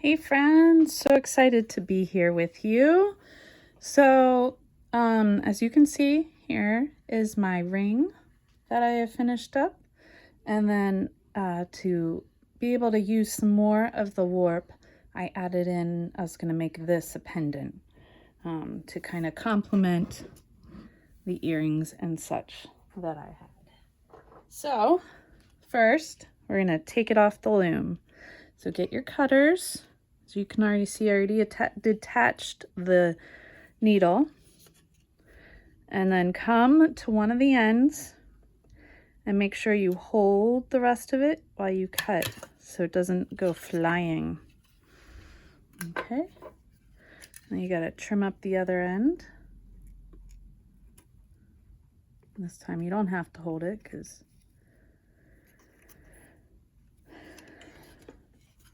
Hey friends, so excited to be here with you. So, as you can see, here is my ring that I have finished up. And then to be able to use some more of the warp, I added in, I was going to make this a pendant to kind of complement the earrings and such that I had. So, first, we're going to take it off the loom. So get your cutters. As you can already see, I already detached the needle. And then come to one of the ends and make sure you hold the rest of it while you cut so it doesn't go flying. Okay. Then you gotta trim up the other end. This time you don't have to hold it because...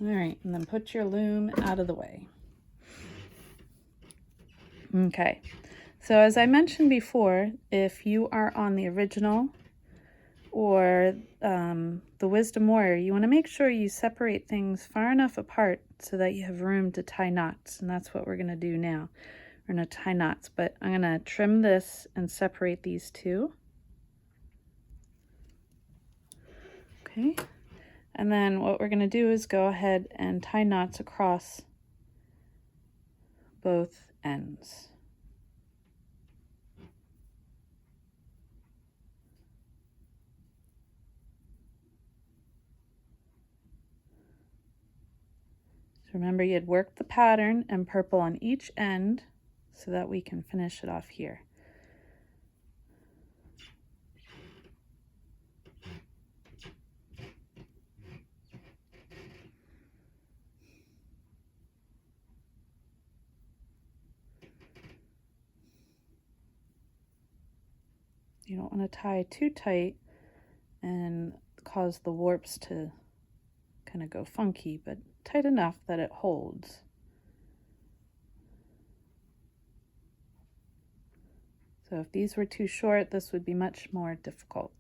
All right, and then put your loom out of the way. Okay, so as I mentioned before, if you are on the original or the Wisdom Warrior, you want to make sure you separate things far enough apart so that you have room to tie knots, and that's what we're going to do now. We're going to tie knots, but I'm going to trim this and separate these two. Okay, and then what we're going to do is go ahead and tie knots across both ends. So remember, you'd work the pattern and purple on each end so that we can finish it off here. You don't want to tie too tight and cause the warps to kind of go funky, but tight enough that it holds. So if these were too short, this would be much more difficult.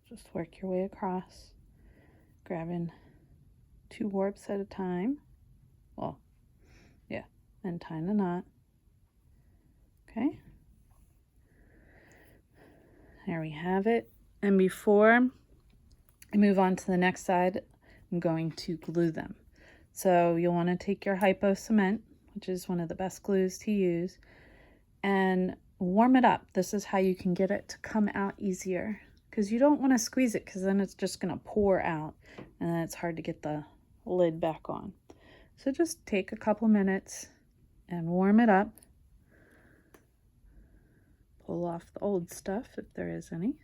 Just work your way across, grabbing 2 warps at a time. Well, yeah, and tying a knot. Okay. There we have it. And before I move on to the next side, I'm going to glue them. So you'll want to take your hypo cement, which is one of the best glues to use, and warm it up. This is how you can get it to come out easier, because you don't want to squeeze it because then it's just going to pour out and then it's hard to get the lid back on. So just take a couple minutes and warm it up. Pull off the old stuff if there is any.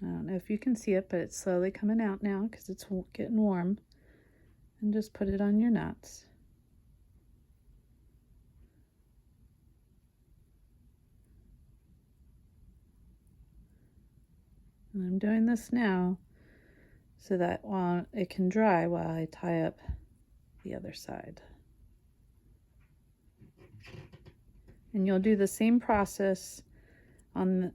I don't know if you can see it, but it's slowly coming out now because it's getting warm. And just put it on your knots. And I'm doing this now so that while it can dry while I tie up the other side. And you'll do the same process on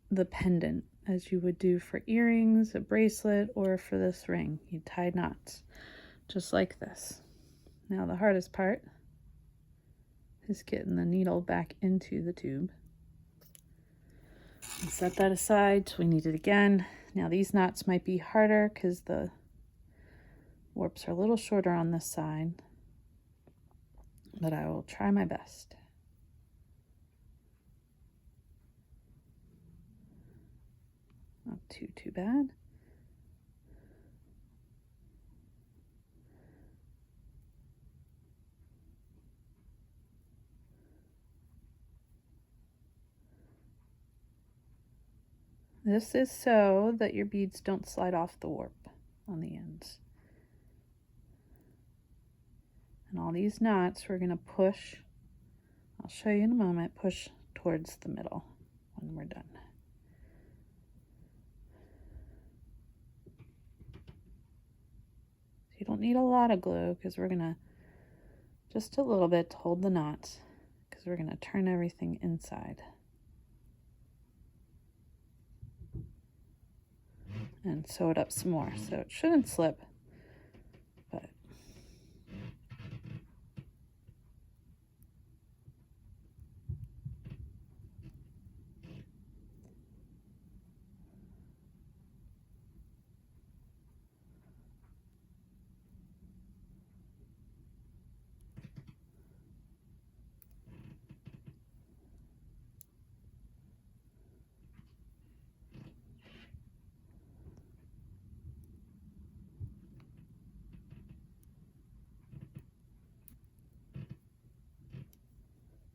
the pendant as you would do for earrings, a bracelet, or for this ring. You tie knots just like this. Now the hardest part is getting the needle back into the tube. And set that aside till we need it again. Now these knots might be harder because the warps are a little shorter on this side, but I will try my best. Not too bad. This is so that your beads don't slide off the warp on the ends. And all these knots we're going to push, I'll show you in a moment, push towards the middle when we're done. You don't need a lot of glue because we're gonna, just a little bit to hold the knots, because we're gonna turn everything inside. And sew it up some more, so it shouldn't slip, but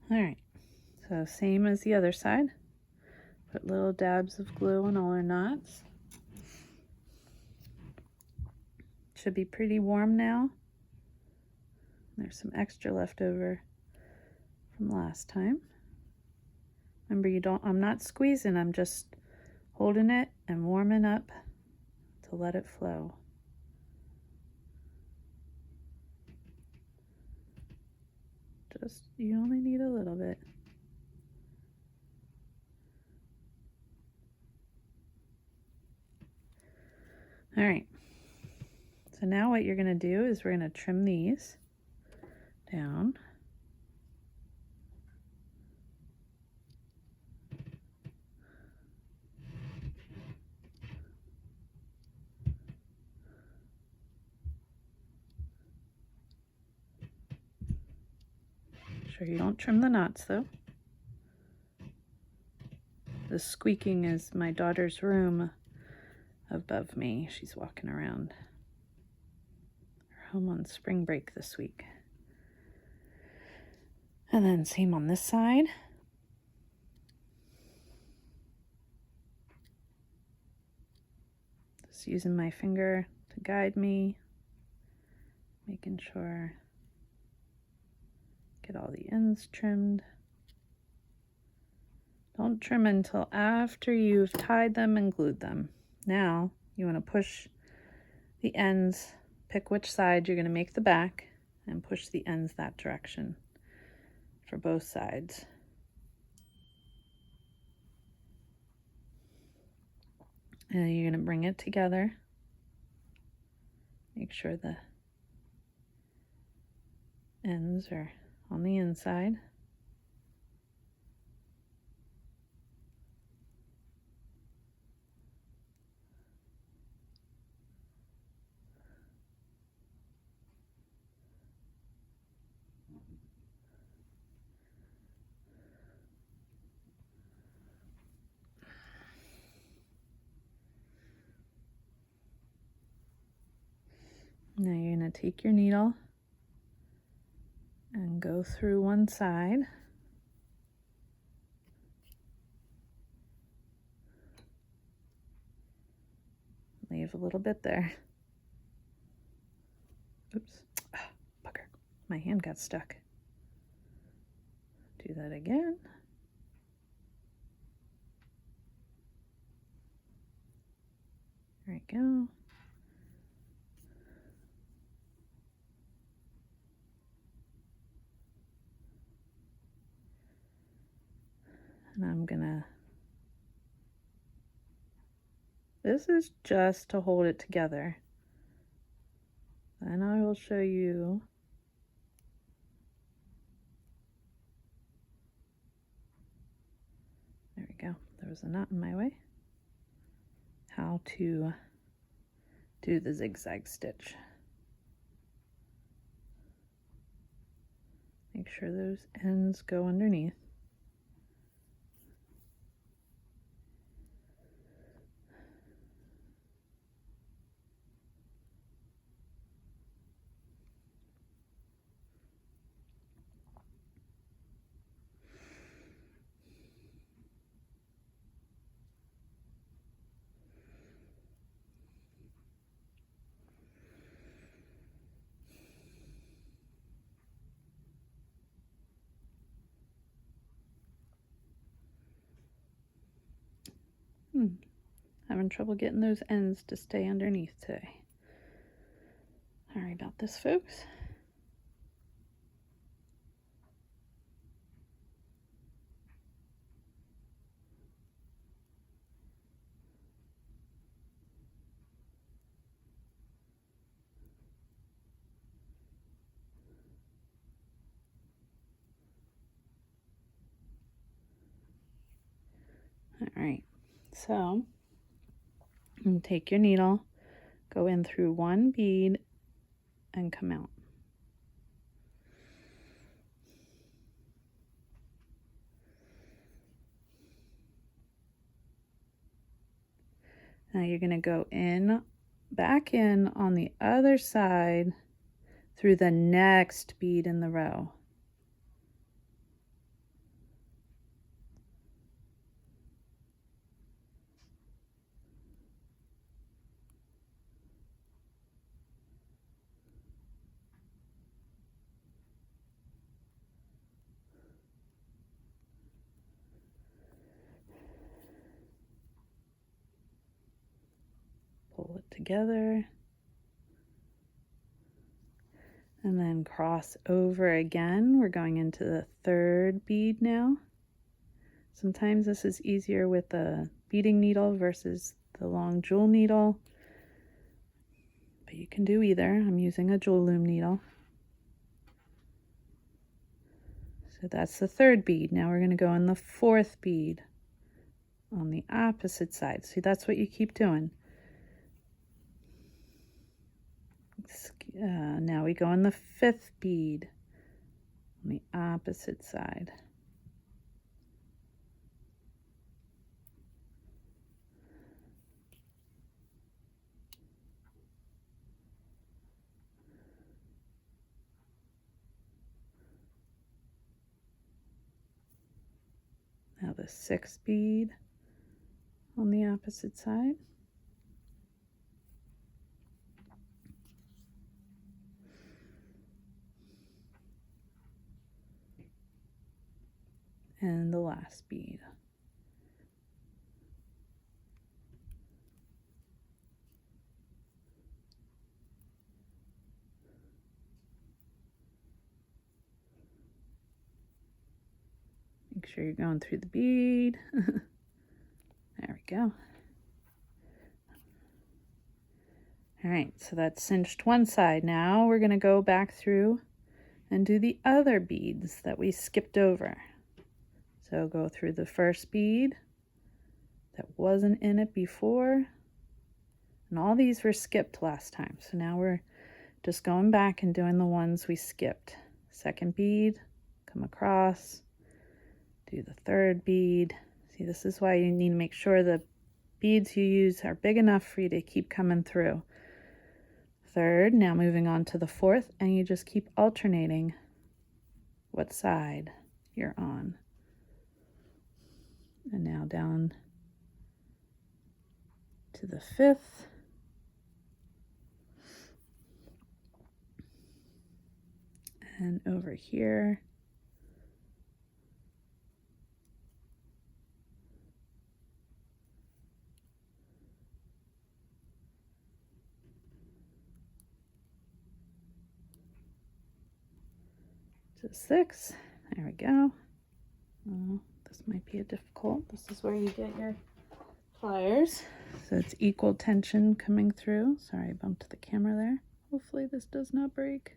all right. So same as the other side. Put little dabs of glue on all our knots. Should be pretty warm now. There's some extra left over from last time. Remember, I'm not squeezing, I'm just holding it and warming up to let it flow. You only need a little bit. All right, so now what you're gonna do is we're gonna trim these down. Make sure you don't trim the knots though. The squeaking is my daughter's room above me. She's walking around. We're home on spring break this week. And then same on this side. Just using my finger to guide me, making sure get all the ends trimmed. Don't trim until after you've tied them and glued them. Now you want to push the ends, pick which side you're going to make the back, and push the ends that direction for both sides. And you're going to bring it together. Make sure the ends are on the inside. Now you're going to take your needle and go through one side. Leave a little bit there. Oops. Ah, bugger. My hand got stuck. Do that again. There we go. And I'm gonna, this is just to hold it together. And I will show you there we go. There was a knot in my way. How to do the zigzag stitch. Make sure those ends go underneath. Having trouble getting those ends to stay underneath today. Sorry about this, folks. All right, so you take your needle, go in through one bead, and come out. Now you're going to go in, back in on the other side through the next bead in the row. Pull it together. And then cross over again. We're going into the third bead now. Sometimes this is easier with a beading needle versus the long jewel needle, but you can do either. I'm using a jewel loom needle. So that's the third bead. Now we're going to go in the fourth bead on the opposite side. See, that's what you keep doing. Now we go in the fifth bead on the opposite side. Now the sixth bead on the opposite side. And the last bead. Make sure you're going through the bead. There we go. All right, so that's cinched one side. Now we're going to go back through and do the other beads that we skipped over. So go through the first bead that wasn't in it before. And all these were skipped last time. So now we're just going back and doing the ones we skipped. Second bead, come across, do the third bead. See, this is why you need to make sure the beads you use are big enough for you to keep coming through. Third, now moving on to the fourth, and you just keep alternating what side you're on. And now down to the fifth. And over here. To 6. There we go. Oh, this might be a difficult. This is where you get your pliers. So it's equal tension coming through. Sorry, I bumped the camera there. Hopefully this does not break.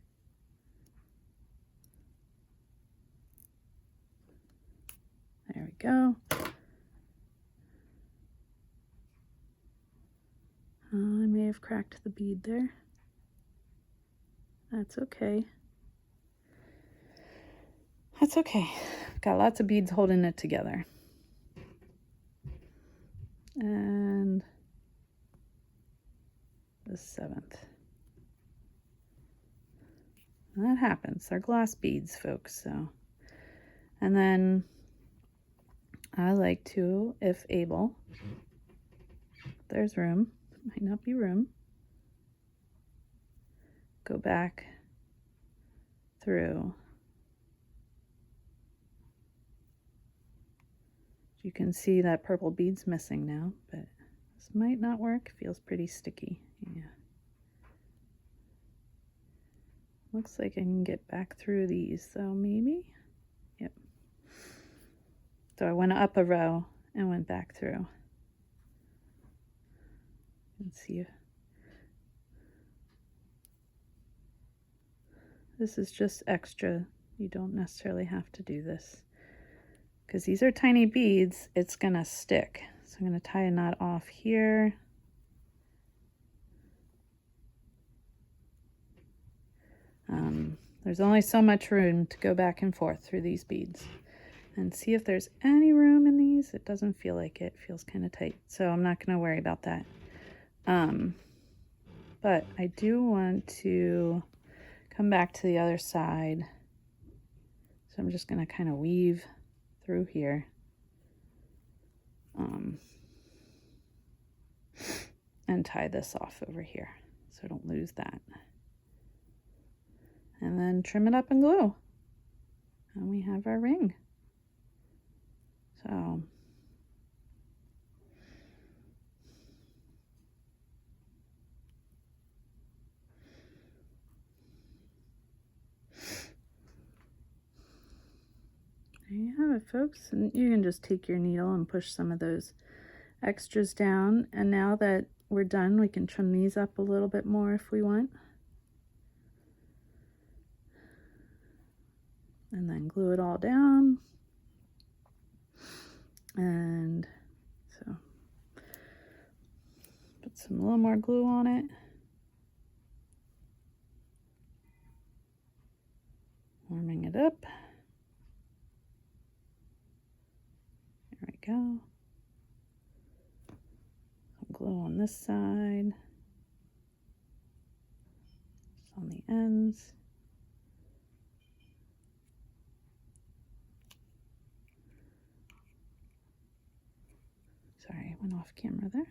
There we go. I may have cracked the bead there. That's okay. That's okay. Got lots of beads holding it together. And the 7th. That happens. They're glass beads, folks. So, and then I like to, if able, there's room, might not be room, go back through You can see that purple bead's missing now, but this might not work. Feels pretty sticky. Yeah. Looks like I can get back through these though, maybe. Yep. So I went up a row and went back through. Let's see. This is just extra. You don't necessarily have to do this. Because these are tiny beads, it's gonna stick. So I'm gonna tie a knot off here. There's only so much room to go back and forth through these beads. And see if there's any room in these. It doesn't feel like it. It feels kind of tight. So I'm not gonna worry about that. But I do want to come back to the other side. So I'm just gonna kind of weave through here. And tie this off over here so I don't lose that. And then trim it up and glue. And we have our ring. So there you have it, folks. And you can just take your needle and push some of those extras down. And now that we're done, we can trim these up a little bit more if we want. And then glue it all down. And so put a little more glue on it. Warming it up. There we go. Some glue on this side. Just on the ends. Sorry, I went off camera there.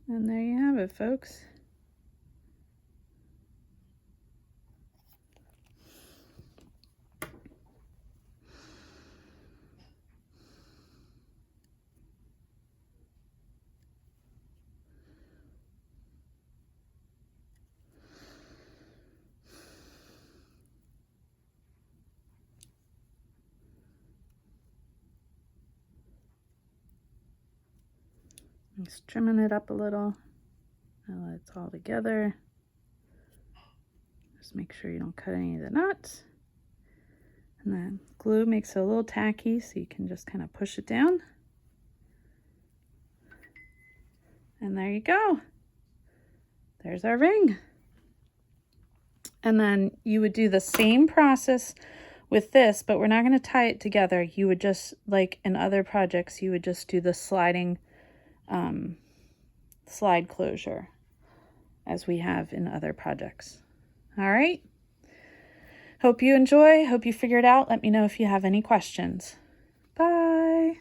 And there you have it, folks. Just trimming it up a little. Now that it's all together. Just make sure you don't cut any of the knots. And then glue makes it a little tacky, so you can just kind of push it down. And there you go. There's our ring. And then you would do the same process with this, but we're not going to tie it together. You would just, like in other projects, you would just do the sliding slide closure as we have in other projects. All right. Hope you enjoy. Hope you figure it out. Let me know if you have any questions. Bye.